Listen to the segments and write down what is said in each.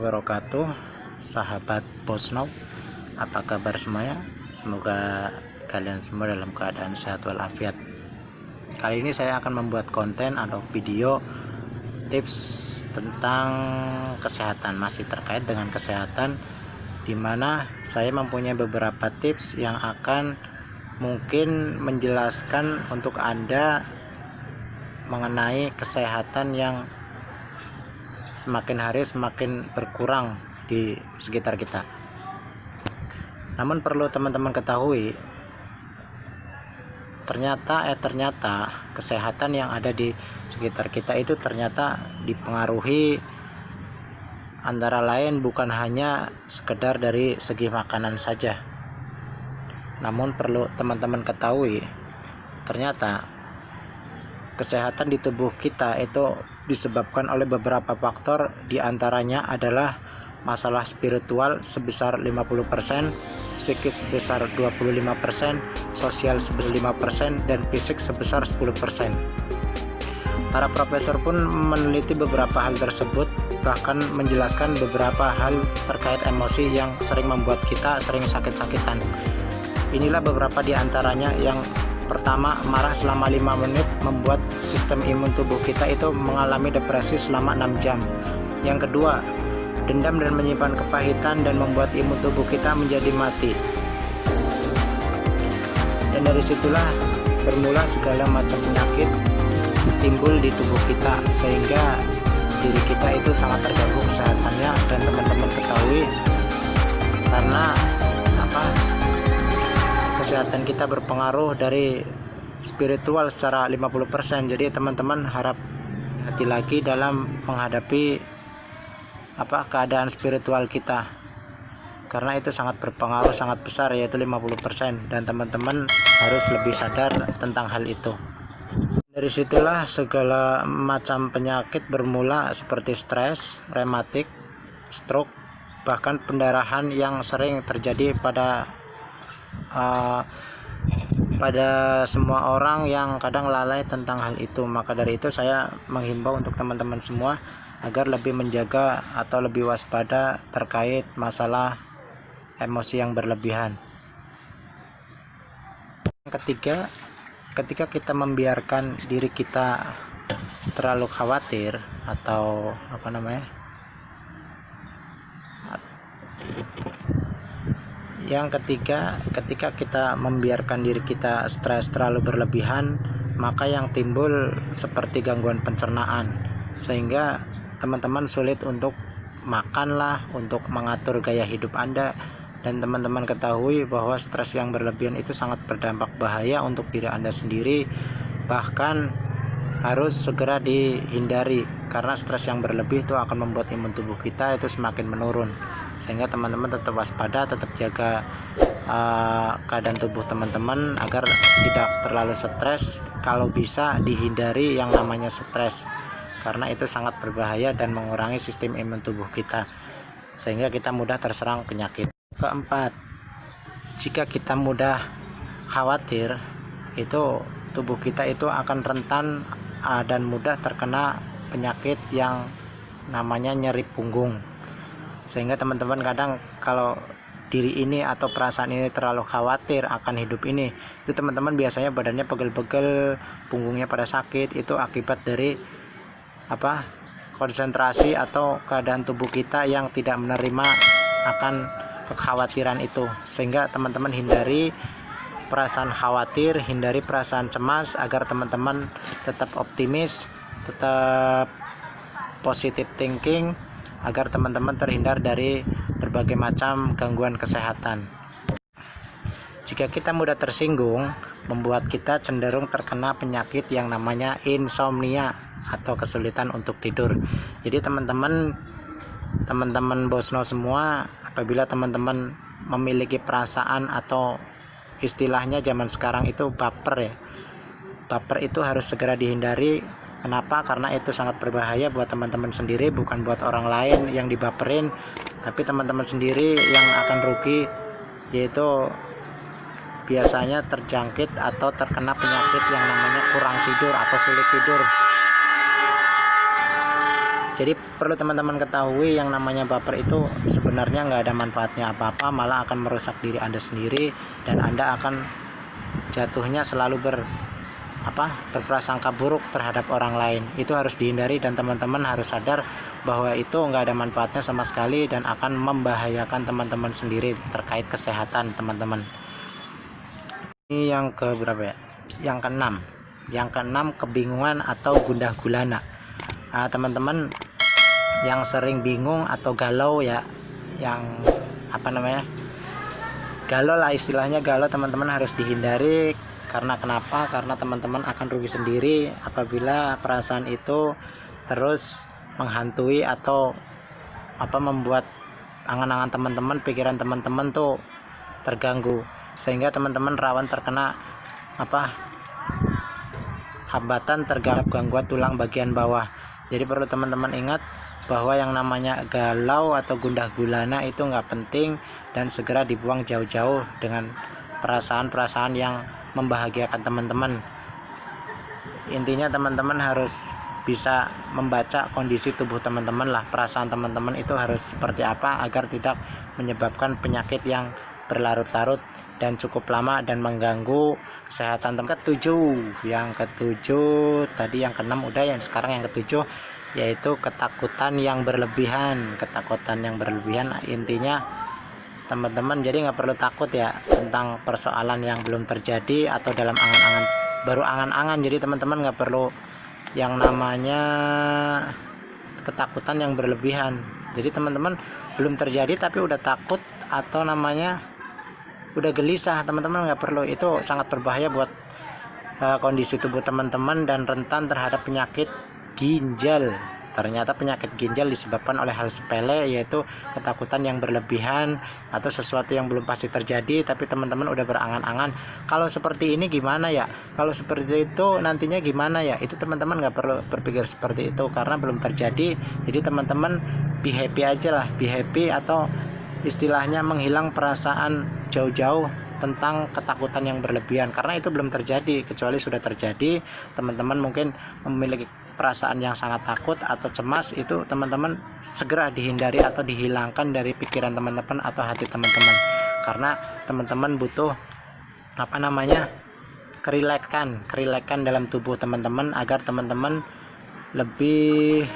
wabarakatuh, sahabat Bosno. Apa kabar semuanya? Semoga kalian semua dalam keadaan sehat walafiat. Kali ini saya akan membuat konten atau video tips tentang kesehatan, masih terkait dengan kesehatan, dimana saya mempunyai beberapa tips yang akan mungkin menjelaskan untuk Anda mengenai kesehatan yang semakin hari semakin berkurang di sekitar kita. Namun perlu teman-teman ketahui, ternyata kesehatan yang ada di sekitar kita itu ternyata dipengaruhi antara lain bukan hanya sekedar dari segi makanan saja. Namun perlu teman-teman ketahui, ternyata kesehatan di tubuh kita itu disebabkan oleh beberapa faktor, diantaranya adalah masalah spiritual sebesar 50%, psikis sebesar 25%, sosial sebesar 5%, dan fisik sebesar 10%. Para profesor pun meneliti beberapa hal tersebut, bahkan menjelaskan beberapa hal terkait emosi yang sering membuat kita sering sakit-sakitan. Inilah beberapa diantaranya. Yang pertama, marah selama 5 menit membuat sistem imun tubuh kita itu mengalami depresi selama 6 jam. Yang kedua, dendam dan menyimpan kepahitan dan membuat imun tubuh kita menjadi mati. Dan dari situlah bermula segala macam penyakit timbul di tubuh kita, sehingga diri kita itu sangat terganggu kesehatannya. Dan teman-teman ketahui, karena kesehatan kita berpengaruh dari spiritual secara 50%. Jadi teman-teman harap hati lagi dalam menghadapi keadaan spiritual kita, karena itu sangat berpengaruh, sangat besar, yaitu 50%, dan teman-teman harus lebih sadar tentang hal itu. Dari situlah segala macam penyakit bermula, seperti stres, rematik, stroke, bahkan pendarahan yang sering terjadi pada semua orang yang kadang lalai tentang hal itu. Maka dari itu saya menghimbau untuk teman-teman semua agar lebih menjaga atau lebih waspada terkait masalah emosi yang berlebihan. Yang ketiga, ketika kita membiarkan diri kita terlalu khawatir atau yang ketiga, ketika kita membiarkan diri kita stres terlalu berlebihan, maka yang timbul seperti gangguan pencernaan, sehingga teman-teman sulit untuk makanlah, untuk mengatur gaya hidup Anda. Dan teman-teman ketahui bahwa stres yang berlebihan itu sangat berdampak bahaya untuk diri Anda sendiri, bahkan harus segera dihindari, karena stres yang berlebih itu akan membuat imun tubuh kita itu semakin menurun. Sehingga teman-teman tetap waspada, tetap jaga keadaan tubuh teman-teman agar tidak terlalu stres. Kalau bisa dihindari yang namanya stres, karena itu sangat berbahaya dan mengurangi sistem imun tubuh kita, sehingga kita mudah terserang penyakit. Keempat, jika kita mudah khawatir, itu tubuh kita itu akan rentan dan mudah terkena penyakit yang namanya nyeri punggung. Sehingga teman-teman kadang kalau diri ini atau perasaan ini terlalu khawatir akan hidup ini, itu teman-teman biasanya badannya pegel-pegel, punggungnya pada sakit. Itu akibat dari konsentrasi atau keadaan tubuh kita yang tidak menerima akan kekhawatiran itu. Sehingga teman-teman hindari perasaan khawatir, hindari perasaan cemas, agar teman-teman tetap optimis, tetap positive thinking, agar teman-teman terhindar dari berbagai macam gangguan kesehatan. Jika kita mudah tersinggung, membuat kita cenderung terkena penyakit yang namanya insomnia atau kesulitan untuk tidur. Jadi teman-teman Bosno semua, apabila teman-teman memiliki perasaan atau istilahnya zaman sekarang itu baper, baper itu harus segera dihindari. Kenapa? Karena itu sangat berbahaya buat teman-teman sendiri, bukan buat orang lain yang dibaperin, tapi teman-teman sendiri yang akan rugi, yaitu biasanya terjangkit atau terkena penyakit yang namanya kurang tidur atau sulit tidur. Jadi perlu teman-teman ketahui, yang namanya baper itu sebenarnya nggak ada manfaatnya apa-apa, malah akan merusak diri Anda sendiri, dan Anda akan jatuhnya selalu berprasangka buruk terhadap orang lain. Itu harus dihindari, dan teman-teman harus sadar bahwa itu nggak ada manfaatnya sama sekali dan akan membahayakan teman-teman sendiri terkait kesehatan teman-teman. Ini yang ke berapa ya? Yang keenam, kebingungan atau gundah gulana. Nah, teman-teman yang sering bingung atau galau ya, yang galau lah, istilahnya galau, teman-teman harus dihindari. Karena kenapa? Karena teman-teman akan rugi sendiri apabila perasaan itu terus menghantui atau membuat angan-angan teman-teman, pikiran teman-teman tuh terganggu, sehingga teman-teman rawan terkena hambatan, terganggu gangguan tulang bagian bawah. Jadi perlu teman-teman ingat bahwa yang namanya galau atau gundah gulana itu nggak penting, dan segera dibuang jauh-jauh dengan perasaan-perasaan yang membahagiakan teman-teman. Intinya teman-teman harus bisa membaca kondisi tubuh teman-teman lah, perasaan teman-teman itu harus seperti apa agar tidak menyebabkan penyakit yang berlarut-larut dan cukup lama dan mengganggu kesehatan. Yang ketujuh tadi, yang keenam udah, yang sekarang yang ketujuh yaitu ketakutan yang berlebihan. Intinya teman-teman jadi nggak perlu takut ya tentang persoalan yang belum terjadi atau dalam angan-angan, baru angan-angan. Jadi teman-teman nggak perlu yang namanya ketakutan yang berlebihan. Jadi teman-teman belum terjadi tapi udah takut atau udah gelisah, teman-teman nggak perlu. Itu sangat berbahaya buat kondisi tubuh teman-teman dan rentan terhadap penyakit ginjal. Ternyata penyakit ginjal disebabkan oleh hal sepele, yaitu ketakutan yang berlebihan atau sesuatu yang belum pasti terjadi tapi teman-teman udah berangan-angan, kalau seperti ini gimana ya, kalau seperti itu nantinya gimana ya. Itu teman-teman nggak perlu berpikir seperti itu karena belum terjadi. Jadi teman-teman be happy aja lah, be happy, atau istilahnya menghilang perasaan jauh-jauh tentang ketakutan yang berlebihan, karena itu belum terjadi. Kecuali sudah terjadi, teman-teman mungkin memiliki perasaan yang sangat takut atau cemas, itu teman-teman segera dihindari atau dihilangkan dari pikiran teman-teman atau hati teman-teman, karena teman-teman butuh kerileksan dalam tubuh teman-teman agar teman-teman lebih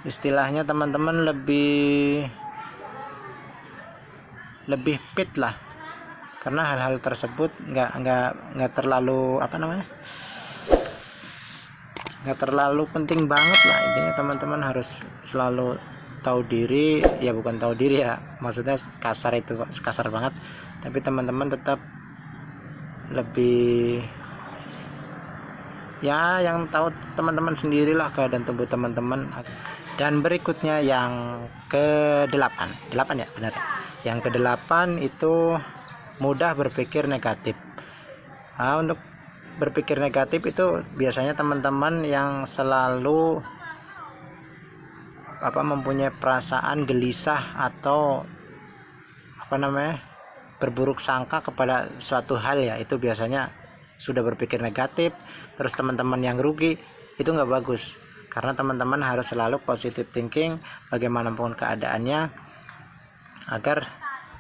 istilahnya teman-teman lebih fit lah, karena hal-hal tersebut nggak terlalu nggak terlalu penting banget lah. Intinya teman-teman harus selalu tahu diri, ya bukan tahu diri ya, maksudnya kasar banget, tapi teman-teman tetap lebih ya, yang tahu teman-teman sendirilah keadaan tubuh teman-teman. Dan berikutnya yang ke-8 ya, benar. Yang ke-8 itu mudah berpikir negatif. Untuk berpikir negatif itu biasanya teman-teman yang selalu mempunyai perasaan gelisah atau berburuk sangka kepada suatu hal ya, itu biasanya sudah berpikir negatif. Terus teman-teman yang rugi, itu nggak bagus, karena teman-teman harus selalu positive thinking bagaimanapun keadaannya agar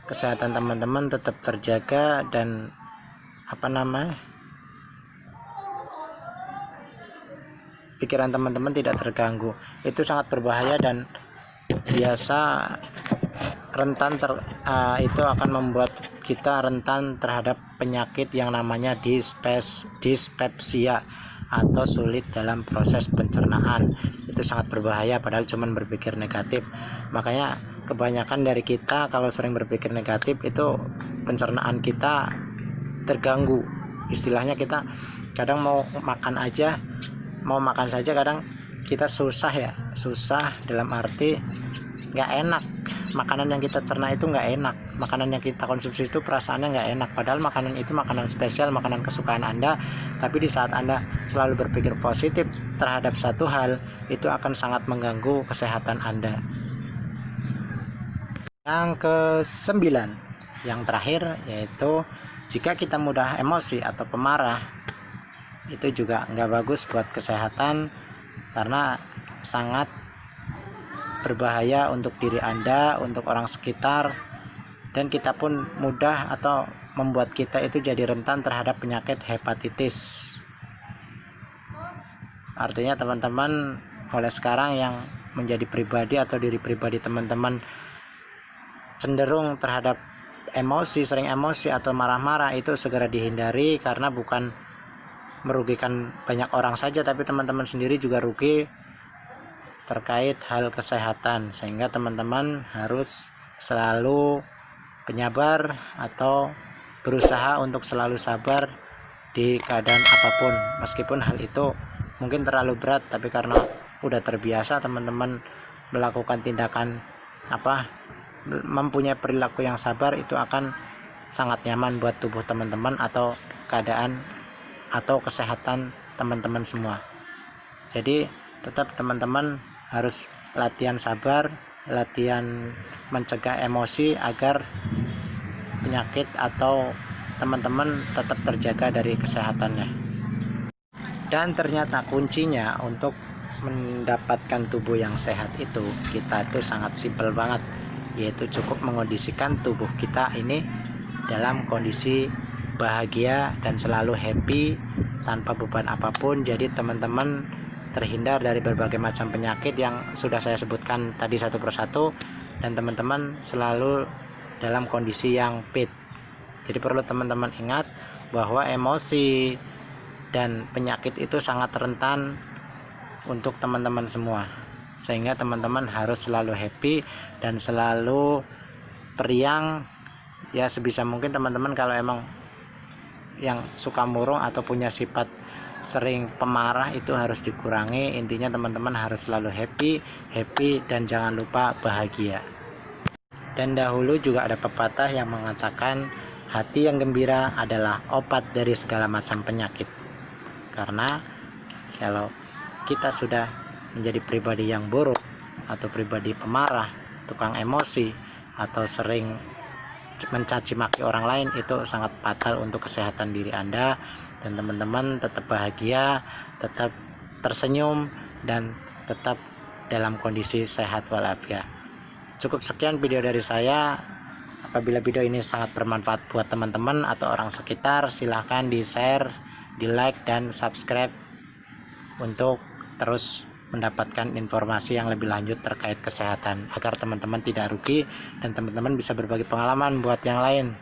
kesehatan teman-teman tetap terjaga dan pikiran teman-teman tidak terganggu. Itu sangat berbahaya dan biasa rentan itu akan membuat kita rentan terhadap penyakit yang namanya dispepsia atau sulit dalam proses pencernaan. Itu sangat berbahaya padahal cuma berpikir negatif. Makanya kebanyakan dari kita kalau sering berpikir negatif itu pencernaan kita terganggu. Istilahnya kita kadang mau makan saja kadang kita susah dalam arti nggak enak. Makanan yang kita cerna itu nggak enak, makanan yang kita konsumsi itu perasaannya nggak enak, padahal makanan itu makanan spesial, makanan kesukaan Anda. Tapi di saat Anda selalu berpikir positif terhadap satu hal, itu akan sangat mengganggu kesehatan Anda. Yang ke-9, yang terakhir, yaitu jika kita mudah emosi atau pemarah, itu juga nggak bagus buat kesehatan, karena sangat berbahaya untuk diri Anda, untuk orang sekitar, dan kita pun mudah atau membuat kita itu jadi rentan terhadap penyakit hepatitis. Artinya teman-teman mulai sekarang yang menjadi pribadi atau diri pribadi teman-teman cenderung terhadap emosi, sering emosi atau marah-marah, itu segera dihindari, karena bukan merugikan banyak orang saja, tapi teman-teman sendiri juga rugi terkait hal kesehatan. Sehingga teman-teman harus selalu penyabar atau berusaha untuk selalu sabar di keadaan apapun, meskipun hal itu mungkin terlalu berat, tapi karena udah terbiasa teman-teman melakukan tindakan mempunyai perilaku yang sabar, itu akan sangat nyaman buat tubuh teman-teman atau keadaan atau kesehatan teman-teman semua. Jadi tetap teman-teman harus latihan sabar, latihan mencegah emosi agar penyakit atau teman-teman tetap terjaga dari kesehatannya. Dan ternyata kuncinya untuk mendapatkan tubuh yang sehat itu, kita itu sangat simpel banget, yaitu cukup mengondisikan tubuh kita ini dalam kondisi bahagia dan selalu happy tanpa beban apapun. Jadi teman-teman terhindar dari berbagai macam penyakit yang sudah saya sebutkan tadi satu persatu, dan teman-teman selalu dalam kondisi yang fit. Jadi perlu teman-teman ingat bahwa emosi dan penyakit itu sangat rentan untuk teman-teman semua, sehingga teman-teman harus selalu happy dan selalu periang. Ya sebisa mungkin teman-teman kalau emang yang suka murung atau punya sifat sering pemarah itu harus dikurangi. Intinya teman-teman harus selalu happy dan jangan lupa bahagia. Dan dahulu juga ada pepatah yang mengatakan hati yang gembira adalah obat dari segala macam penyakit. Karena kalau kita sudah menjadi pribadi yang buruk atau pribadi pemarah, tukang emosi, atau sering mencaci maki orang lain, itu sangat fatal untuk kesehatan diri Anda. Dan teman-teman tetap bahagia, tetap tersenyum, dan tetap dalam kondisi sehat walafiat. Cukup sekian video dari saya. Apabila video ini sangat bermanfaat buat teman-teman atau orang sekitar, silahkan di share, di like, dan subscribe untuk terus mendapatkan informasi yang lebih lanjut terkait kesehatan, agar teman-teman tidak rugi dan teman-teman bisa berbagi pengalaman buat yang lain.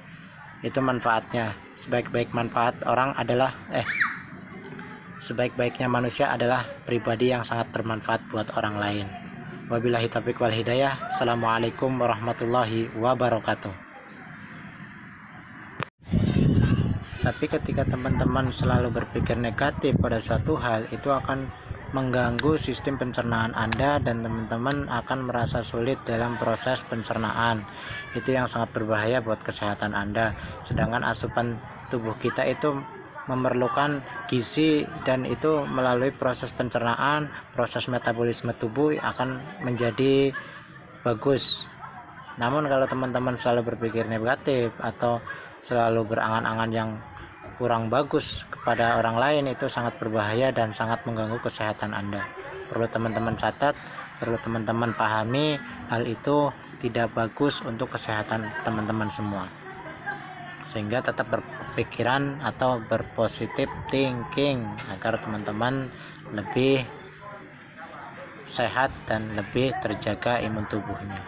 Itu manfaatnya. Sebaik-baiknya manusia adalah pribadi yang sangat bermanfaat buat orang lain. Wabillahi taufiq wal hidayah. Assalamualaikum warahmatullahi wabarakatuh. Tapi ketika teman-teman selalu berpikir negatif pada suatu hal, itu akan mengganggu sistem pencernaan Anda, dan teman-teman akan merasa sulit dalam proses pencernaan. Itu yang sangat berbahaya buat kesehatan Anda. Sedangkan asupan tubuh kita itu memerlukan gizi, dan itu melalui proses pencernaan, proses metabolisme tubuh akan menjadi bagus. Namun kalau teman-teman selalu berpikir negatif atau selalu berangan-angan yang kurang bagus kepada orang lain, itu sangat berbahaya dan sangat mengganggu kesehatan Anda. Perlu teman-teman catat, perlu teman-teman pahami, hal itu tidak bagus untuk kesehatan teman-teman semua. Sehingga tetap berpikiran atau berpositif thinking agar teman-teman lebih sehat dan lebih terjaga imun tubuhnya.